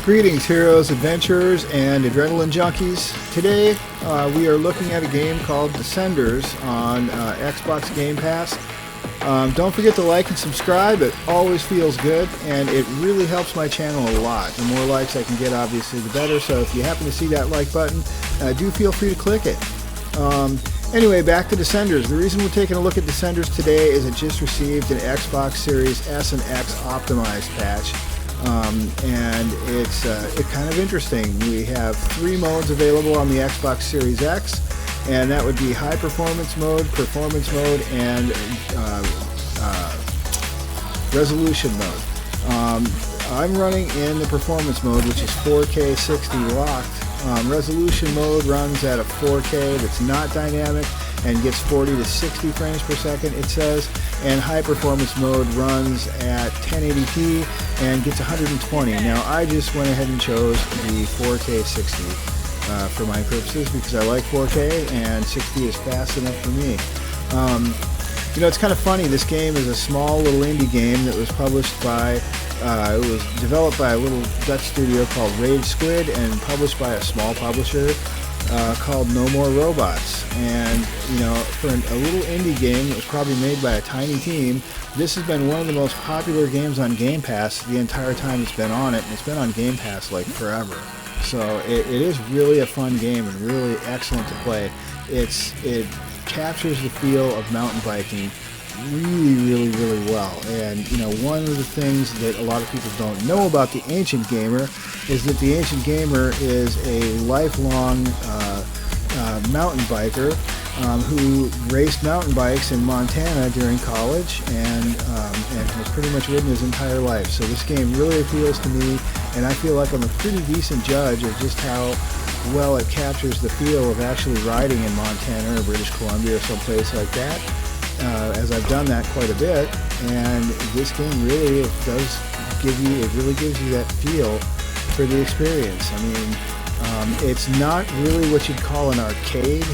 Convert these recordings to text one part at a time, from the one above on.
Greetings, heroes, adventurers, and adrenaline junkies. Today, we are looking at a game called Descenders on Xbox Game Pass. Don't forget to like and subscribe. It always feels good, and it really helps my channel a lot. The more likes I can get, obviously, the better. So if you happen to see that like button, do feel free to click it. Anyway, back to Descenders. The reason we're taking a look at Descenders today is it just received an Xbox Series S and X optimized patch. And it's kind of interesting. We have 3 modes available on the Xbox Series X, and that would be high performance mode, and resolution mode. I'm running in the performance mode, which is 4K 60 locked. Resolution mode runs at a 4K that's not dynamic and gets 40 to 60 frames per second, it says, and high performance mode runs at 1080p and gets 120. Now I just went ahead and chose the 4K 60 for my purposes because I like 4K and 60 is fast enough for me. You know, it's kind of funny. This game is a small little indie game that was published by it was developed by a little Dutch studio called Rage Squid and published by a small publisher called No More Robots. And you know, for a little indie game that was probably made by a tiny team, this has been one of the most popular games on Game Pass the entire time it's been on it, and it's been on Game Pass like forever. So it is really a fun game and really excellent to play. It captures the feel of mountain biking really well. And you know, one of the things that a lot of people don't know about the Ancient Gamer is that the Ancient Gamer is a lifelong mountain biker who raced mountain bikes in Montana during college and has pretty much ridden his entire life. So this game really appeals to me, and I feel like I'm a pretty decent judge of just how well it captures the feel of actually riding in Montana or British Columbia or someplace like that, as I've done that quite a bit. And this game really really gives you that feel for the experience. I mean, it's not really what you'd call an arcade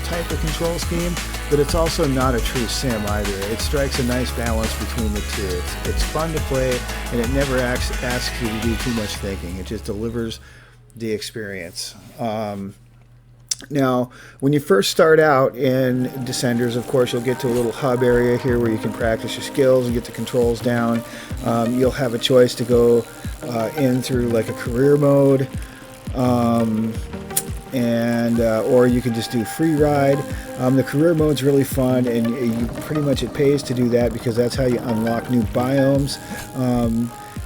type of control scheme, but it's also not a true sim either. It strikes a nice balance between the two. It's fun to play, and it never asks you to do too much thinking. It just delivers the experience. Now, when you first start out in Descenders, of course, you'll get to a little hub area here where you can practice your skills and get the controls down. You'll have a choice to go in through like a career mode, or you can just do free ride. The career mode's really fun, and it pays to do that because that's how you unlock new biomes.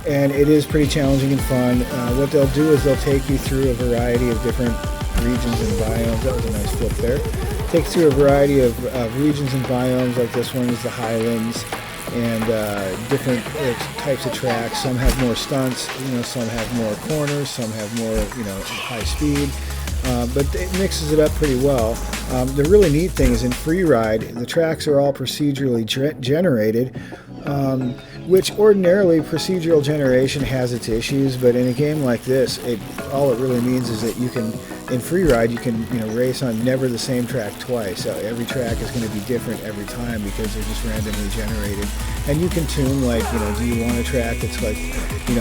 And it is pretty challenging and fun. What they'll do is they'll take you through a variety of different regions and biomes. That was a nice flip there. Take you through a variety of regions and biomes, like this one is the Highlands, and different types of tracks. Some have more stunts, you know, some have more corners, some have more, you know, high speed. But it mixes it up pretty well. The really neat thing is in free ride, the tracks are all procedurally generated, which ordinarily procedural generation has its issues, but in a game like this, all it really means is that you can, in free ride, you can race on never the same track twice. Every track is going to be different every time because they're just randomly generated. And you can tune, like, do you want a track that's like,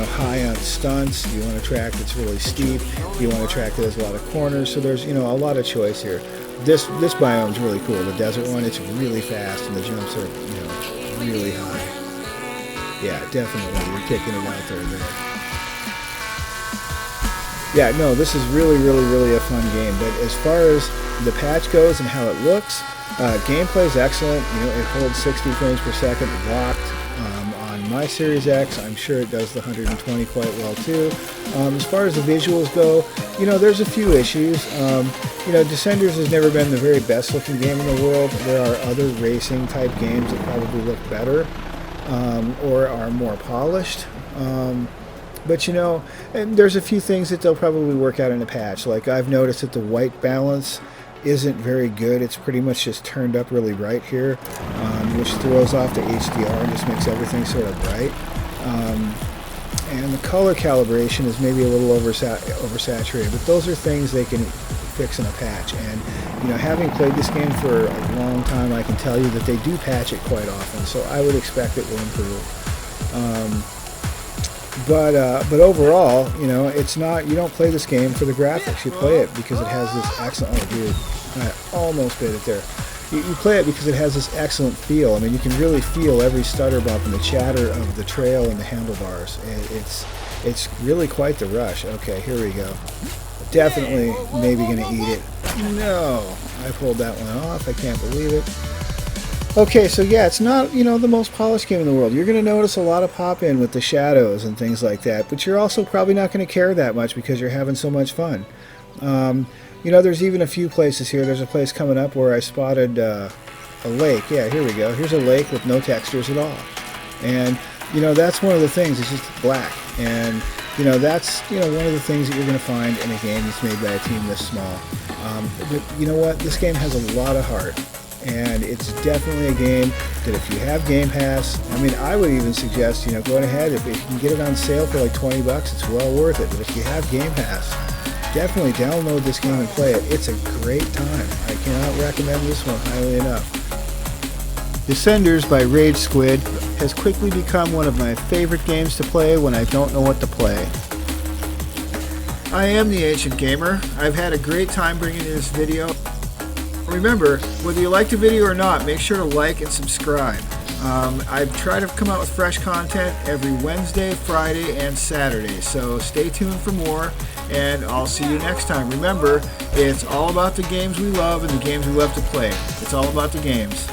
high on stunts? Do you want a track that's really steep? Do you want a track that has a lot of corners? So there's, a lot of choice here. This biome's really cool. The desert one, it's really fast, and the jumps are, really high. Yeah, definitely. You're kicking it out there. Yeah, no, this is really a fun game. But as far as the patch goes and how it looks, gameplay is excellent. It holds 60 frames per second locked. On my Series X, I'm sure it does the 120 quite well too. As far as the visuals go, there's a few issues. Descenders has never been the very best looking game in the world. There are other racing type games that probably look better or are more polished. But and there's a few things that they'll probably work out in a patch. Like, I've noticed that the white balance isn't very good. It's pretty much just turned up really bright here, which throws off the HDR and just makes everything sort of bright. And the color calibration is maybe a little oversaturated, but those are things they can fix in a patch. And having played this game for a long time, I can tell you that they do patch it quite often, so I would expect it will improve. But overall, you know, it's not. You don't play this game for the graphics. You play it because it has this excellent. Oh, dude, I almost bit it there. You play it because it has this excellent feel. I mean, you can really feel every stutter bump and the chatter of the trail and the handlebars. It's really quite the rush. Okay, here we go. Definitely, maybe gonna eat it. No, I pulled that one off. I can't believe it. Okay, so yeah, it's not, you know, the most polished game in the world. You're going to notice a lot of pop-in with the shadows and things like that, but you're also probably not going to care that much because you're having so much fun. You know, there's even a few places here. There's a place coming up where I spotted a lake. Yeah, here we go. Here's a lake with no textures at all. And, you know, that's one of the things. It's just black. And, you know, that's, you know, one of the things that you're going to find in a game that's made by a team this small. But you know what? This game has a lot of heart. And it's definitely a game that if you have Game Pass, I mean, I would even suggest, you know, going ahead, if you can get it on sale for like $20, it's well worth it. But if you have Game Pass, definitely download this game and play it. It's a great time. I cannot recommend this one highly enough. Descenders by Rage Squid has quickly become one of my favorite games to play when I don't know what to play. I am the Ancient Gamer. I've had a great time bringing you this video. Remember, whether you like the video or not, make sure to like and subscribe. I try to come out with fresh content every Wednesday, Friday, and Saturday, so stay tuned for more, and I'll see you next time. Remember, it's all about the games we love and the games we love to play. It's all about the games.